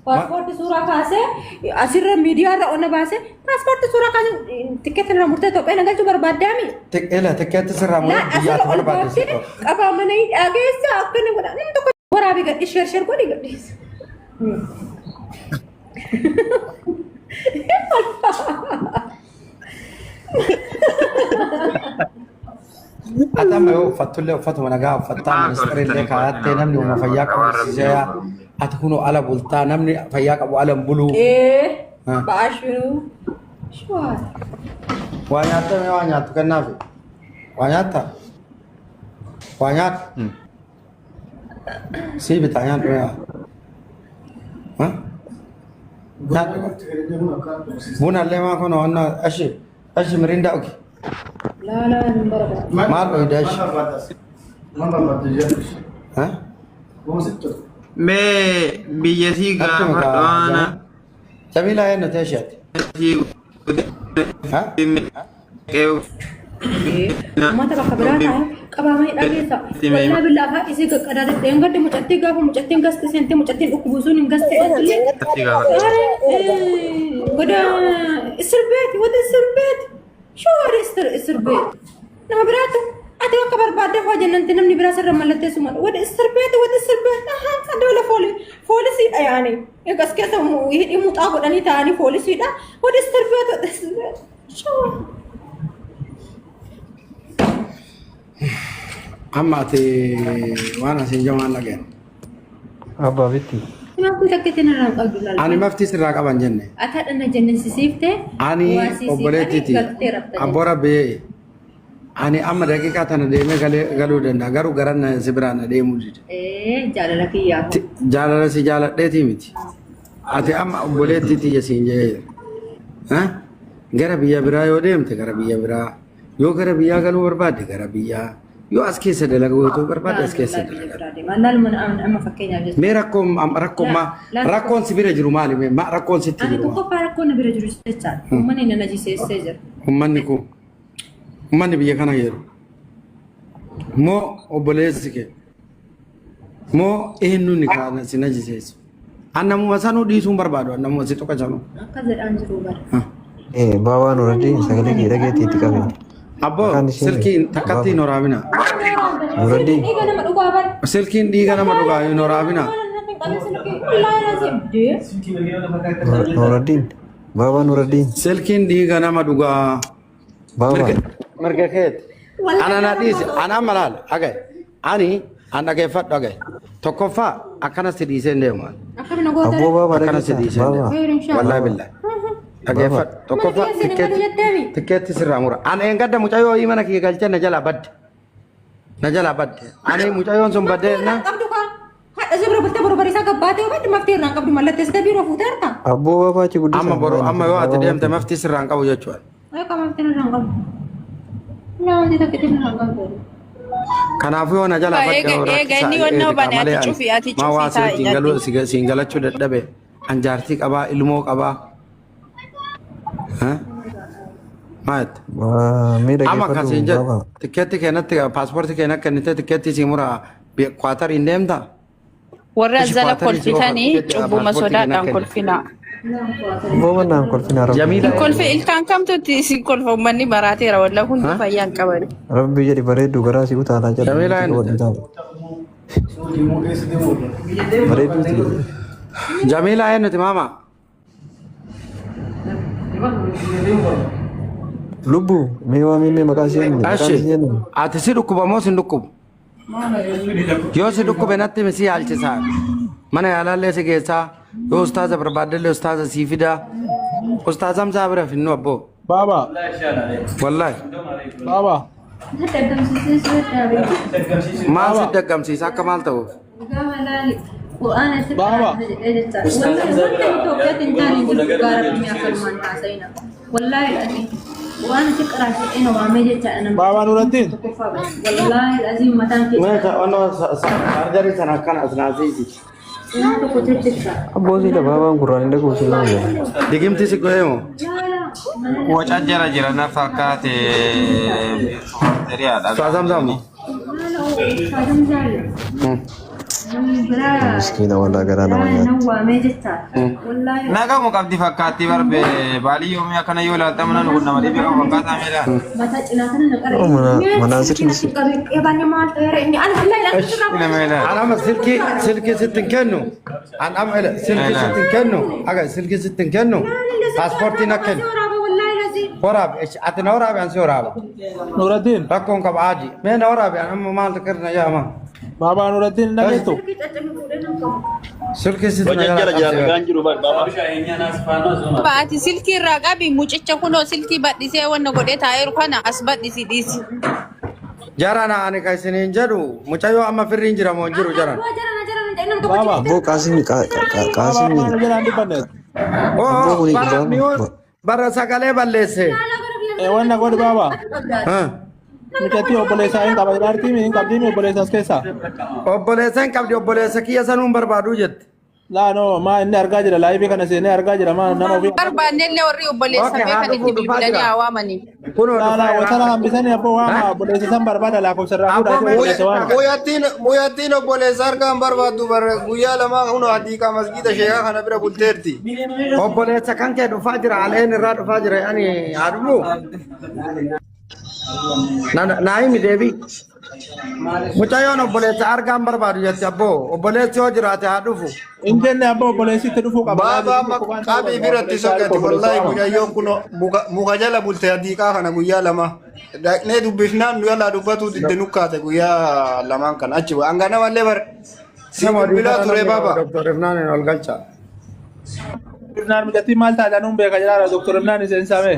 باسبورت صورة كاسة أسير ميديا رأونا باسة باسبورت صورة كاسة تكتن رمورته توب أنا قلت برباد دامي إلا تكت سر رمورة لا أسير برباد أبا مني أجلس أكني ولا نمتك ورابي قد إيش شر كوني قديس أتم يو فتولة فتو مناقا فتان مستر اللي كات نمني وما فياك وسجايا أتكونوا على بولتا نمني فياك أبو علم بلو إيه باشرو شو هذا وانياتا ما وانياتا كنا في وانياتا وانيات سي بتاعيان ويا ها بونا اللي ما كنا أنا أشي مريندا أوكي لا لا ما له يدش ها मैं बीएससी का पढ़वाना जमीला है नतेशत ها ما تبغى خبرات هاي كبا ما يلاقيها والله بالله هاي إذا كذا تنقد مجتمع كافو مجتمع قست سنتي مجتمع أكبوزون قست أصلي كذا السربيت وده السربيت شو هذا السربيت نما براتو أتى كبر بعد هو جنن تنم نبراس الرملة تسمع وده السربيت هذا ولا فولسي يعني يقص كذا يموت أبو أني تاني فولسي ده وده السربيت شو أما تي وانا سنجمان لكن أبا بيتي ما كنت كتير نرى قبل أنا ما فتيس راك أبان جنة أتى أن جنن سيفته أنا أبولتي تي أبورا بي أنا أما دقيقة أنا ديمه قالوا دنا قالوا قرنا سبرانا ديمو جد جال لك يا جال لسي جال ديتي متي أتى أما أبولتي تي يسينجه ها غربية برا يوديم تغربية برا يو غربية قالوا برباد غربية يو أسكي سدلقوا تو برباد أسكي سدلقوا ما نال من أما فكينا مي ركم ركون سبير جرومالي ما ركون ستي أنا تقول ركون بيرجع ستة ومن إن نجي سيزر ummanni biyya kana yeru moo obboleessi kee moo eenyuun kaana si najiseessu annamuma sanuu dhiisuun barbaadu annamuma si tokko janu akka jedhaan jiru bara baawaan uradii sagalee kee dhageetti itti qabe abboo silkiin takkatti hin waraabina uradii silkiin dhiiga nama dhugaa hin waraabina uradii baawaan uradii silkiin dhiiga nama dhugaa baawaan مرجع كده أنا ناديس أنا ملال أجي أني أنا كيف أجي تكفى أكنا سديسين ده مان أبو بابا أكنا سديسين والله بالله أجي فت تكفى تكت تسرع مرة أنا إن قدام مجايو إيمانا كي قالت نجلا بد أنا مجايو سوم بدي نا زبر بتبرو بريسا كباتي وبعد ما فتير نانك بدي مالت تستبي رفوتارتا أبو بابا تقول أما برو أما يو أتديهم تمفتي سرعان كابو جوال أيوة كمان فتير نانك لا دي تكتير نانك kanaafuu waan ajala eeganii wannoo bane ati cufi ma waa sirriitti singalachuu dadhabe anjaartii qabaa ilmoo qabaa maat amma akkasiin jedhu tikeetti keenatti paaspoortii keenya kennite tikeetti si mura kwaatar hin deemta warra zala kolfitanii cubbuma sodaadhaan kolfinaa بابا نام كل فينا ربي كل في الكان كم تتسي كل في مني براتي ولا كنت فيان كبر ربي جري بريد وغراسي وتعالى جل جميلة أين تماما لبو ميوا ميمي مكاسين أشي أتسي ركوب موس ركوب يوس ركوب ناتي مسي عالجسا من يالا لسه كيسا يو أستاذ بربادل أستاذ سيفيدا أستاذ هم صابر في النوب بابا والله بابا ما صدق كم سيسا كمال تو بابا والله العظيم وانا تقرا شيء انا وعمي جت انا بابا نور الدين والله العظيم ما تنكي أنا سارجري سنة كان أسناسيسي أبو سيدا بابا قرآن ده كوسي لا دقيم تيسي كويمو wacan jira na fakkaate Saazam zamu Miskiina walaa garaa nama nyaatti. Naga mo qabdi fakkaatti barbe baalii yoomii akkana yoo ilaalta mana nu nama dhibee qabu fakkaataa meela. Manaasirri si. أنا سلكي ستن كنو أنا أعمل سلكي ستن كنو أجا سلكي ستن كنو باسبورتي نكن وراب إيش أتنا وراب يعني وراب نور الدين ركون كب عادي من وراب يعني ما ذكرنا يا ما بابا نور الدين نجيتو سلكي ستن Baati silkii irraa qabi mucicha kunoo silkii badhisee wanna godhee taa'eeru kana as badhisi dhiisi. جرانا أنا كايسين جرو مچايو أما فرين جرا مونجرو جران Abboo Qaasimii Qaasimii. أوه برا سكالي بالليسه وانا قول بابا ها مجتي obboleessa hin qaba irratti min qabdini obboleessa as keessa obboleessan qabdi obboleessa kiyya sanuun barbaadu jette laa no ma inni argaa jira laayivii kana seenee argaa jira ma nama ofii Barbaannellee warri obboleessa beekan itti bilbilanii hawaamanii. laa wasana hambisanii abboo waama obboleessa san barbaada lakkoofsa irraa fuudhaa obboleessa waama Muyattiin obboleessa argaan barbaaddu guyyaa lama huno hadiiqaa masgiida sheekaa kana bira bulteerti. obboleessa kan kee dhufaa jira aleen irraa dhufaa jira ani adumu naayimi deebi mucayyoon obboleessa argaan barbaadu jette abboo obboleessi yoo jiraate haa dhufu hin jenne abboo obboleessitti dhufuu qaba Baaba amma qabii biratti soqqeeti wallahi mucayyoon kun muka jala bulte hadiiqaa kana guyyaa lama. Dhaqnee dubbifnaan nu yaalaa dubbatu itti nukkaate guyyaa lamaan kana achi hanga namallee bar si bilbilaa ture baaba. Dr. Ifnaan ol galcha Ibnaan mijattii maal taatan hun beeka jiraara doktor Ibnaan iseen saamee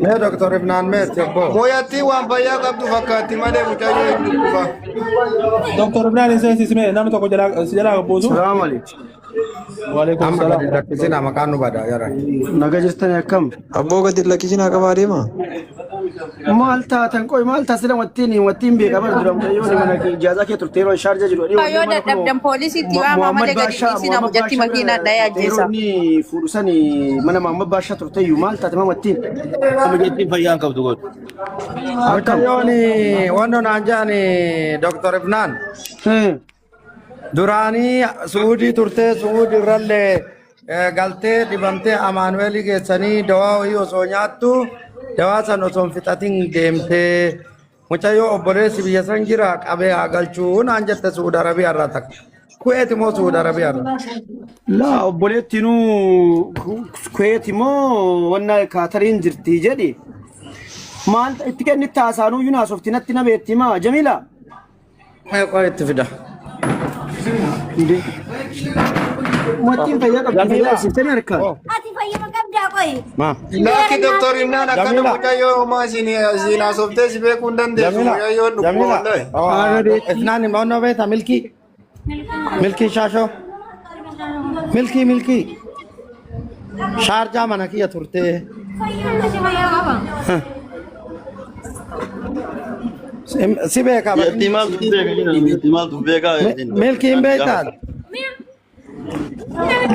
mee Dr. Ifnaan meetti abboo Muyattii waan fayyaa qabdu fakkaatti malee mucayyoo hin dhukkuba. doktor Ibnaan iseen sismee nama tokko si jalaa buusu salaam alaikum waalaikum amma salaam gadi lakkisina maqaan nu bada jara Naga jirtanii akkam? Abboo gadi lakkisinaa qabaa deema. Maal taatan qoy maal taasisa wattiin beekaman dura mucayyoo ni mana ijaazaa kee turte yeroo shaarja jiru. Yoo dadhabdan poolisiitti waamaa malee gadi dhiisina mujatti makiinaa dhayee ajjeesa. Ni fuudhusani mana Muhammad Baashaa turte iyyuu maal taate mamattiin. Amma jeettiin fayyaan qabdu godhu. mucayyoon wanno naan jaani Dr. Ifnaan duraanii suudii turtee suudii irrallee galtee dibamtee amaanuweelii geessanii dawaa wayii osoo nyaattu dawaa san osoo hin fixatin deemtee mucayyoo obboleessi biyya san jira qabee haa galchuu naan jette Suudi Arabiyaa irraa takka. Kuweeti moo Suudi Arabiyaa irraa? Laa obboleettinuu kuweeti moo wanna kaatariin jirti jedhi. Maal itti kennitti haasaanuu yuun haasofti natti na beetti maa Jamiila? Qoy itti fida. Wattiin fayyaa qabdi fayyaa isiftanii harkaan. Ati fayyama qabdaa qoy. Ma. Laakki Dr. Ifnaan akkana mucayyoo homaa isin haasoftee si beekuu hin dandeessu mucayyoon dhukkuba wallahi. Ifnaan immoo beeta milkii. Milkii shaashoo. Milkii. Shaarjaa mana kiyya turtee. Fayyama si fayyaa qaba. Si beekaa milkii hin beektaan.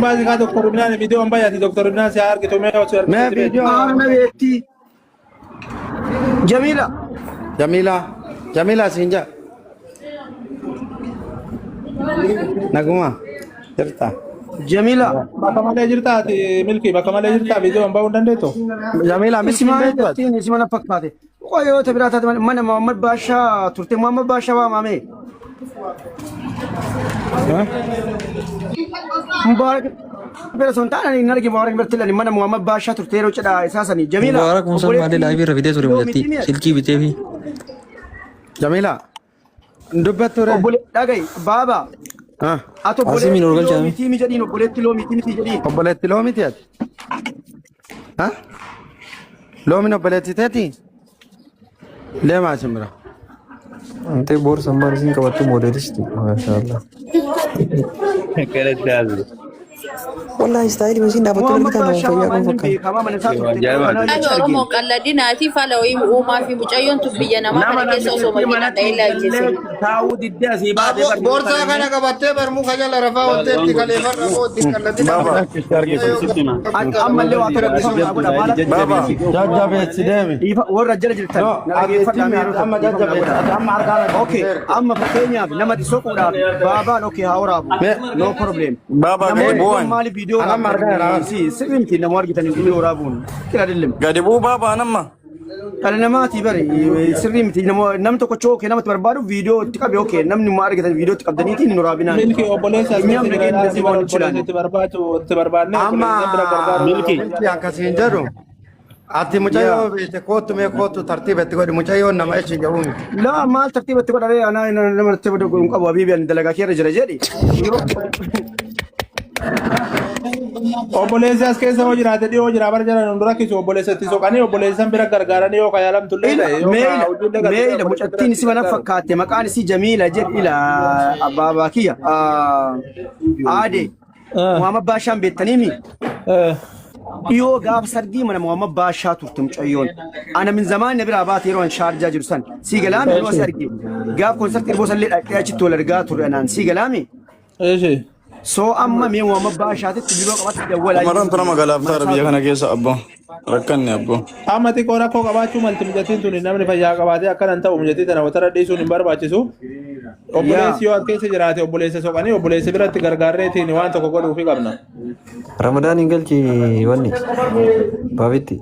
baasi kaa doktor Ibnaan viidiyoo hin bayyati doktor Ibnaan si haa argitu mee osoo Mee argitu viidiyoo Na beetti. Jamiila. Jamiila siin jaa. Naguma jirta. Jamiila. bakka malee jirtaa ati milkii bakka malee jirtaa viidiyoo hin bahuu hin dandeettu Jamiila milkii hin beektaan. Isima isima fakkaate. Qoyoo ta biraa taate mana Muhammad Baashaa turte Muhammad Baashaa waamame. Mubarak bera son taana ni nargi Mubarak bertilani mana Muhammad Baashaa turte yeroo cidhaa isaa sanii Jamiila. Mubaarak Musa maalee laayivii irra fidee ture mujatti silkii bitee fi. Jamiila dubbattu re. Dhagayi baaba. Ato Qaasimii ol galchaame. miti jedhiin obboleetti loo miti jedhiin. Obboleetti loomiti ati. Loomin obboleetti teeti. Leemaa simbira. Antee boorsa maal isin qabattu moodeelisti. Maashaallah. والله يستاهل مسين دابا محمد تلقى باشا فيا ما كون نبي فكر كمان من الناس Ani Oromoo qalladinaati fala uumaa fi mucayyoon biyya namaa kana keessa osoo makiinaa dha'ee laajjese. taa'uu diddee asii baatee Boorsaa kana qabattee bar muka jala rafaa olteetti kalee farra mootti kallattii ammallee waa akka rakkisuu naa godha maal jajjabeessi deemi. warra jala jirtan amma jajjabeessi amma argaa okay amma fakkeenyaaf nama soquudhaaf baabaan okay haa waraabu no problem Baba namoonni maali viidiyoo Anam argaa jira. sirriimti nama argitan inni waraabuun kira dillim gadi buu baba namma. dhala namaati bari sirriimti nam tokko chookee namatti barbaadu viidiyoo itti qabe okay namni ma argitan viidiyoo itti qabdaniiti inni waraabinaan Milki obboleessa Nyamni keenya si waan obboleessa itti barbaadu itti barbaadne amma obboleessa bira barbaadu. milki akkasiin jedhu ati mucayyoo beekte kootu mee kootu tartiiba itti godhi mucayyoo nama echi jedhuun la maal tartiibatti godharee anaa nama itti godhu qabu habiibiyan dalagaa keerra jira jedhi Obboleessi as keessa hoo jiraate dhiyoo jira bara jala nu rakkisu obboleessa itti soqanii obboleessan bira gargaaranii yoo kayaalamtullee ta'e yoo meeyla mucattiin isi mana fakkaatte maqaan isii Jamiila jedhi ila abbaabaa kiyya aade Muhammad Baashaan beektaniimi dhiyoo gaaf sargii mana Muhammad Baashaa turte mucayyoon ana min zamaan na biraa baate yeroo an shaarjaa jiru san sii galaami yeroo si arge gaaf konsartii irboos illee dhaqee achitti wal argaa turre anaan sii galaami Eeshi. soo amma mee Muhammad Baashaatitti biroo qabatti dawwalaa Umaran tuna magalaaftaa biyya kana keessa abbo. Rakkanne abbo. Amma xiqqoo rakkoo qabaachuu malti mijatiin tuni namni fayyaa qabaatee akkanan ta'u mijatii tana watara dhiisuun hin barbaachisu. Obboleessi yoo as keessa jiraate obboleessa soqanii obboleessi biratti gargaarreetiin waan tokko godhuufi qabna. Ramadaan hin galchi wanni. Baabitti.